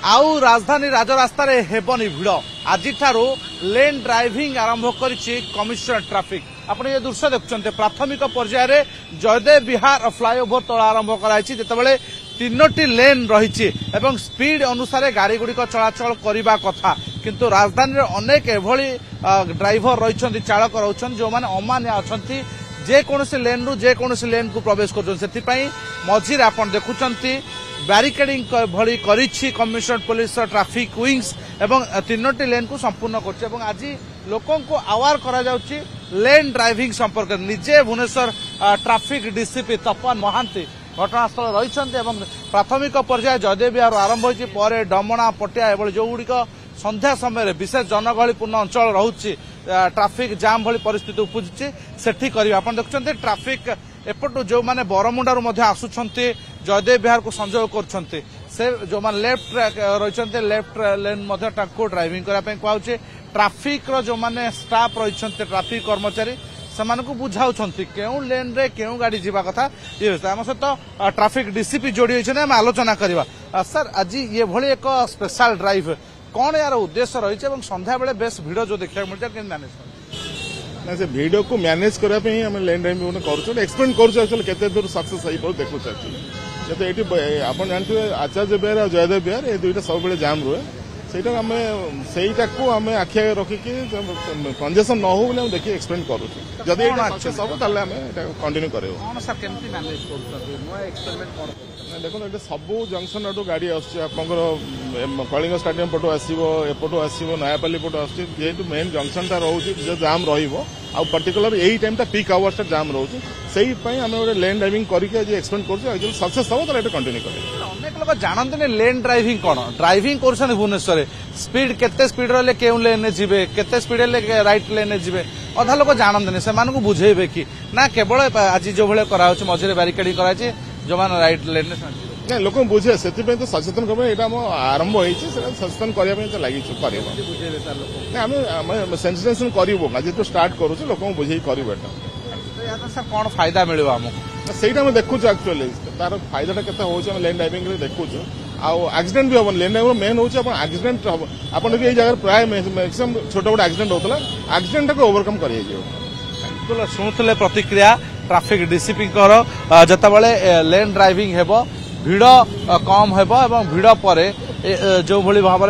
आउ राजधानी राजरास्ता रे हेबनी भिड़ आज लेन ड्राइविंग आरंभ करिछि कमिशनर ट्रैफिक। आपण ये दृश्य देखुछन्ते प्राथमिक पर्याय रे जयदेव विहार फ्लाईओवर तळ आरंभ कराइछि जेतेबेले तीनोटी लेन रहिछि एवं स्पीड अनुसार गाड़ी गुड़िक चलाचल करबा कथा किंतु राजधानी रे अनेक एभली ड्राइवर रहिछन्ति चालक रहुछन् जो माने अमान्य अछन्ति जे कोनोसी लेन रु जे कोनोसी लेन को प्रवेश करछन्। सेति मझिरे आपण देखुछन्ति बैरिकेडिंग भली करिछि कमिशनर पुलिस ट्रैफिक विंग्स एवं तीनोटी लेन को संपूर्ण करछि एवं आज लोकों को अवेयर करा जाउछि लेन ड्राइविंग संपर्क निजे भुवनेश्वर ट्रैफिक डीसीपी तपन महांती घटनास्थल रहिछन्ति एवं प्राथमिक पर्याय जयदेव विहार आरंभ होइछि परे डमणा पटिया एवं जो गुड़िक संध्या समय विशेष जनगहलीपूर्ण अंचल रहुछि ट्रैफिक जाम भली परिस्थिति उपजुछि सेठी करिबा। आपण देखुछन्ति ट्रैफिक एपटू जो माने बरमुंडारू मध्ये आसुछन्ति जयदेव विहार को संजोग करछन्ति से जो माने लेफ्ट रहिछन्ति लेफ्ट लेन मध्ये टाको ड्राइविंग करा पय कहउछि ट्रैफिक रो जो माने स्टाफ रहिछन्ति ट्रैफिक कर्मचारी सेमानकु बुझाउछन्ति केउ लेन रे केउ गाड़ी जीवा कथा ये हम सहित ट्रैफिक डीसीपी जोड़ी होइछन हम आलोचना करबा। सर आज ये भली एक स्पेशल ड्राइव कौन यार उद्देश्य रही है संध्या बेले बेस भिड़ जो देखा मिलता है मैनेज ना से भिड़ को मैनेज करने आम लेन ड्राइविंग कर एक्सप्लेन करते दूर सक्सेस हो देखु जब ये आप जानते आचार्य विहार और जयदेव विहार ये दुईटा सब जाम रुए सेटा आम सेटा को आम आखि रखिकी कंजेसन न हो बोले देखिए एक्सप्लेन करूँ जब सक्सेस हम कंटिन्यू कर देखो ये सब जंक्शन आटू गाड़ी आपर कलिंग स्टाडियम पटू आसो एपटू आसो नयापाली पटू आसतु मेन जंक्शन टा रोचे जो जाम पर्टिकुलर यही टाइम टा पीक आवर्स टा जाम रोचे से आम गोटे लेन ड्राइविंग करके एक्सप्लेन कर सक्सेस हम तो कंटिन्यू कर। अनेक लोग जानते लेन ड्राइविंग कौन ड्राइविंग कर भुवनेश्वर स्पीड केते स्पीड रे केउ लेन जीवे केते स्पीड रे राइट लेन जीवे अधा लोग जानते से बुझेबे कि ना केवल आज जो भाई करा मझे बैरिकेडिंग कराई जो मान राइट लेन लोक बुझे से तो सचेतन कर आरंभ हो सचेतन करने लगी सेंसिटाइजेशन करूँ आज तो स्टार्ट करूँ लोक बुझे कर कौन फायदा मिले आमको सहीटा देखु एक्चुअली तार फायदा केते हो लेन ड्राइविंग देखु आक्सीडेंट भी हम लेन ड्राइविंग मेन हो आक्सीडेंट हम आपन ये जगह प्राय मैक्सिमम छोट छोट आक्सीडेंट होता आक्सीडेंट को ओवरकम कर शुणुले प्रतिक्रिया ट्रैफिक डीसीपी जितेबाला लेन ड्राइविंग हेब भिड़ कम हेब एवं भिड़ पर जो भली भाव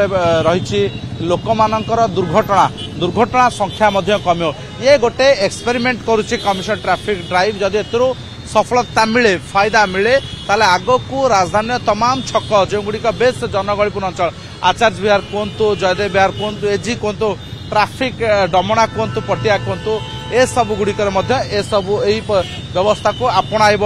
रही लोक मानकर दुर्घटना संख्या कम ये गोटे एक्सपेरिमेंट करुच्ची कमिशनर ट्रैफिक ड्राइव जदि एथुरु सफलता मिले फायदा मिले ताले आगो को राजधानी तमाम छक जो गुड़िक बेस जनगहलीपूर्ण अंचल आचार्य विहार कहतु जयदेव विहार कहतु एजी कहतु ट्रैफिक डमणा कहतु पटिया कहतु ए सब गुड़िकर ए सब व्यवस्था को अपणाइब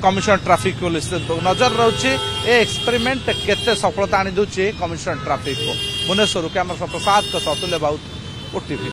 कमिशनर ट्रैफिक पुलिस नजर रोचे ए एक्सपेरिमेंट केते सफलता आनी दूची कमिशनर ट्रैफिक को। भुवनेश्वर कैमरा प्रसाद अतुल्य बाउत ओटीवी।